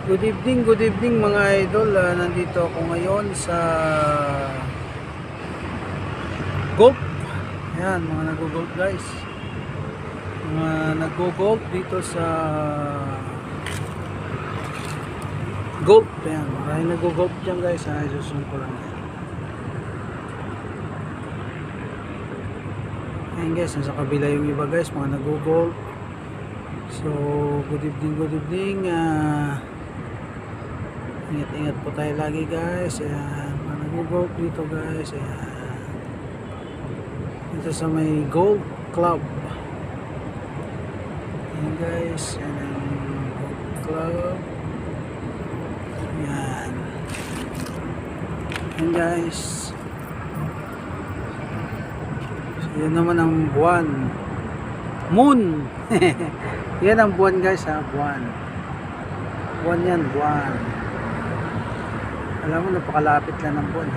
Good evening mga idol. Nandito ako ngayon sa golf. Ayan, mga nag-golf guys. Mga nag-golf dito sa golf. Ayan, maraming nag-golf dyan guys. Isusun ko lang yan. Ayan guys, nasa kabila yung iba guys, mga nag-golf. So, good evening. Ingat-ingat po tayo lagi guys. Ayan, mga nag-golf dito guys. Ayan. Dito sa may golf club. Ayan guys. Ayan ang golf club. Ayan. Ayan guys. So, yan naman ang buwan. Moon. Yan ang buwan guys ha. Buwan. Buwan yan. Buwan. Alam mo, napakalapit lang ng buwan.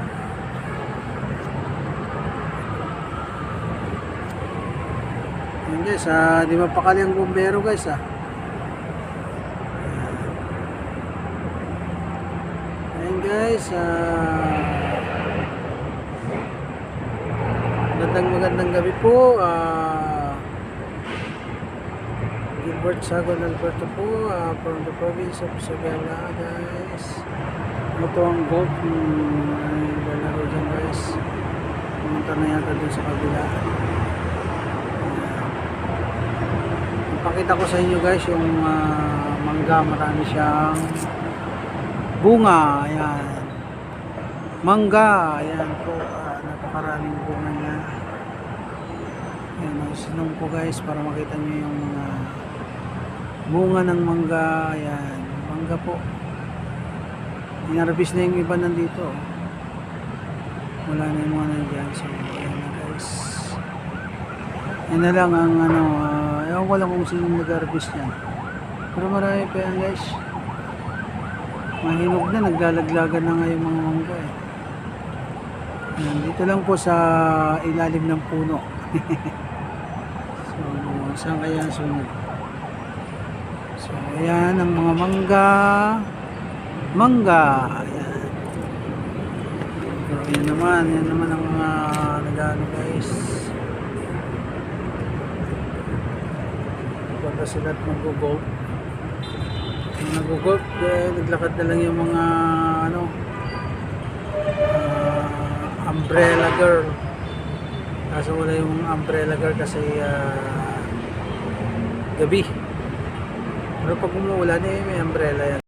Ayan guys, di mapakali ang bumbero guys. Ayan guys, magandang gabi po. Gilbert Sagon Alberto po, from the province of Isabela guys. Ito ang golf lalaro dyan guys. Pumunta na yata dun sa kabila. Ipakita ko sa inyo guys yung mangga. Marami siyang bunga. Ayan, mangga. Ayan po, napakaraming bunga niya. Ayan, sinong po guys para makita nyo yung mga bunga ng mangga. Ayan, mangga po. Inarbis na yung iba nandito. Wala na yung mga nandiyan. So, ayan na guys. Yan na lang ang ewan ko lang kung sino nag-arbis yan. Pero marami pa yan guys. Mahinog na, naglalaglagan na nga yung mga mangga eh. Ayan, dito lang po sa ilalim ng puno. So, saan kaya sunod? So, ayan ang mga mangga. Ayan. So, yan naman ang mga nag-ano guys. Punta sila at mag-golf. Yung nag-golf, naglakad na lang yung mga umbrella girl. Kaso wala yung umbrella girl kasi gabi. Pero pag umuulan may umbrella yan.